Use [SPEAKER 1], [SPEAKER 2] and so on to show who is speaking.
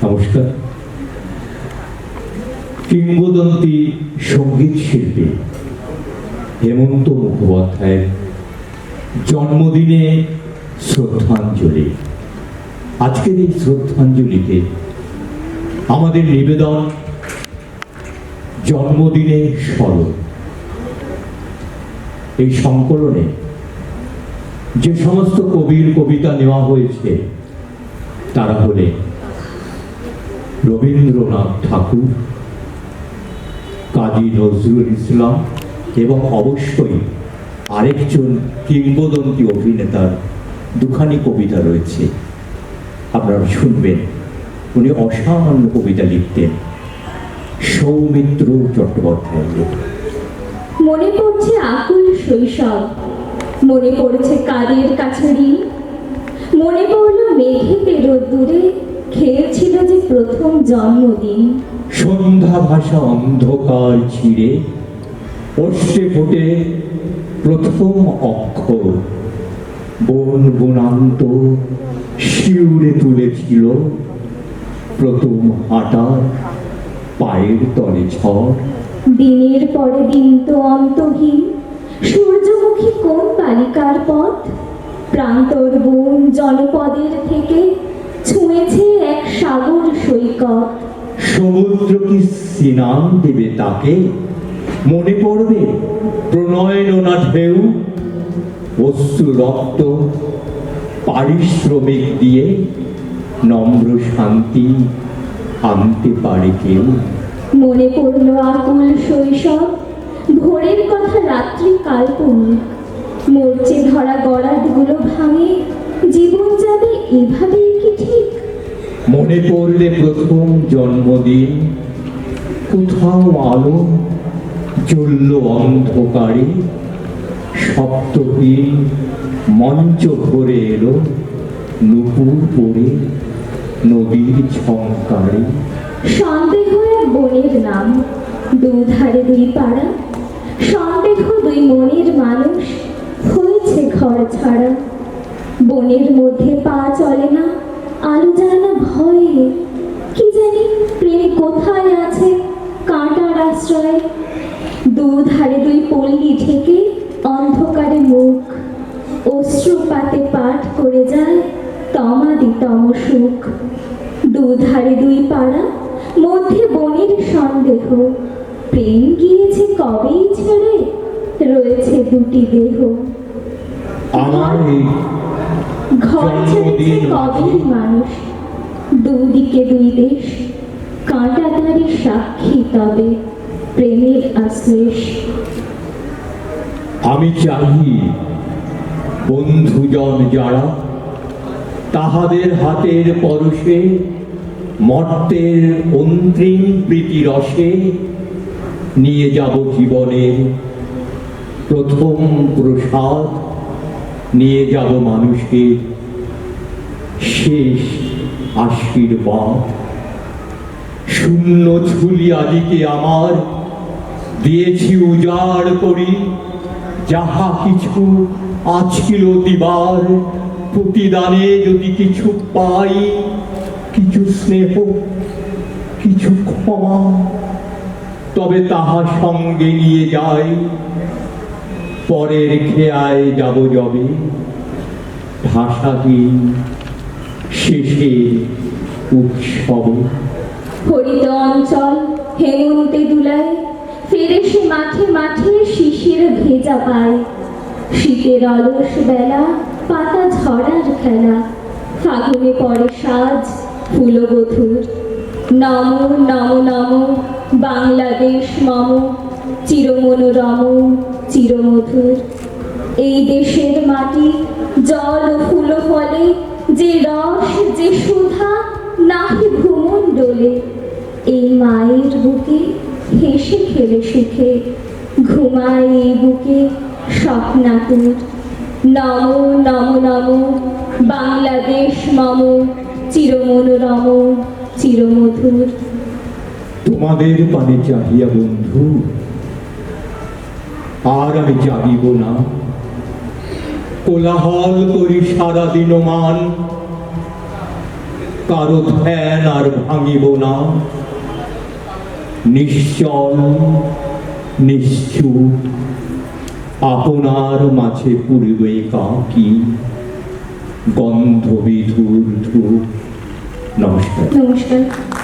[SPEAKER 1] নমস্কার। কিংবদন্তি সঙ্গীত শিল্পী হেমন্ত মুখোপাধ্যায়ের জন্মদিনে শ্রদ্ধাঞ্জলি। আজকের এই শ্রদ্ধাঞ্জলিতে আমাদের নিবেদন জন্মদিনে স্মরণ। এই সংকলনে যে সমস্ত কবির কবিতা নেওয়া হয়েছে তারা হলেন রবীন্দ্রনাথ ঠাকুর, কাজী নজরুল ইসলাম এবং অবশ্যই আরেকজন কিংবদন্তি অভিনেতার দুখানি কবিতা রয়েছে, আপনারা শুনবেন। উনি অসামান্য কবিতা লিখতেন, সৌমিত্র চট্টোপাধ্যায়।
[SPEAKER 2] মনে পড়ছে আকুল শৈশব, মনে পড়ছে কাদের কাছারি, মনে পড়ল মেঘেতে রোদ্দুরে খেয়েছিল যে প্রথম জন্মদিন।
[SPEAKER 1] সন্ধ্যা ভাষা অন্ধকার ছিঁড়ে অষ্টে ফোটে প্রথম অক্ষর, বন বনান্ত শিউরে তুলেছিল প্রথম হাঁটার পায়ের তলে ঝড়।
[SPEAKER 2] দিনের পরে দিন তো অন্তহীন, সূর্যমুখী কোন বালিকার পথ, প্রান্তর বন জনপদের থেকে ছুঁয়েছে এক সাগর সৈকত।
[SPEAKER 1] সমুদ্র কি স্নান দেবে তাকে, মনে পড়বে প্রণয় নোনা ঢেউ, অশ্রু রক্ত পারিশ্রমিক দিয়ে নম্র শান্তি আনতে পারে কেউ।
[SPEAKER 2] মনে পড়ল আকুল শৈশব, ভোরের কথা রাত্রি কাল্পনিক, মরচে ধরা গড়াতগুলো ভাঙে, জীবন যাবে এভাবেই কি ঠিক?
[SPEAKER 1] মনে পড়লে প্রথম জন্মদিন, কোথাও আলো জ্বলল অন্ধকারে, সপ্তহীন মঞ্চ ভরে এলো নুপুর পড়ে নদীর ঝংকারে।
[SPEAKER 2] সন্দেহ এক বনের নাম, দুধারে দুই পাড়া, সন্দেহ দুই মনের মানুষ হয়েছে ঘর ছাড়া। বনের মধ্যে পা চলে না, আলো যায় না ভয়ে, কি জানি প্রেম কোথায় আছে কাঁটার আশ্রয়ে। দুধারে দুই পল্লী ঢেকে অন্ধকারে মুখ, অশ্রুপাতে পাঠ করে যায় তমাদিতম সুখ। দুধারে দুই পাড়া, মধ্যে বনের সন্দেহ, প্রেম গিয়েছে কবেই ছেড়ে, রয়েছে দুটি দেহ।
[SPEAKER 1] আমার এই
[SPEAKER 2] ঘর ছেড়েছে কবেই মানুষ, দুদিকে দুই দেশ, কাঁটাতারে সাক্ষী তবে প্রেমের আশ্লেষ।
[SPEAKER 1] আমি চাহি বন্ধুজন যারা, তাহাদের হাতের পরশে মর্তের অন্তিম প্রীতি রসে নিয়ে যাব জীবনের প্রথম প্রসাদ, নিয়ে যাব মানুষের শেষ আশীর্বাদ। শূন্য ঝুলি আদিকে আমার দিয়েছি উজাড় করি, যাহা কিছু আছিল দিবার, প্রতিদানে যদি কিছু পাই, কিছু স্নেহ কিছু ক্ষমা, তবে তাহা সঙ্গে নিয়ে যাই পরের খেয়ায় যাব যবে, ভাষাহীন শেষের উৎসবে।
[SPEAKER 2] হরিত অঞ্চল হেমন্তে দুলায়, ফেরে সে মাঠে মাঠে শিশির ভেজা পায়। শীতের অলস বেলা, পাতা ঝরার খেলা, ফাগুনে পরে সাজ ফুলবধূর। নম নম নম বাংলাদেশ মম, চিরমনোরম চিরমধুর। এই দেশের মাটি জল ও ফুল ফলে, যে রস যে সুধা নাহি ভূমণ্ডলে। এই মায়ের বুকে হেসে খেলে সুখে, ঘুমায় এই বুকে স্বপ্নাতুর। নম নম নম বাংলাদেশ মম, চিরমনোরম চিরমধুর।
[SPEAKER 1] তোমাদের পানে চাহিয়া বন্ধু আর আমি জাগিব না, কোলাহল করি সারা দিন মান, কারো ধ্যান আর ভাঙিব না। নিশ্চল নিশ্চুপ আপনার মাঝে পুরিবে কাকি গন্ধ বিধুর ধূপ। নমস্কার।
[SPEAKER 2] নমস্কার।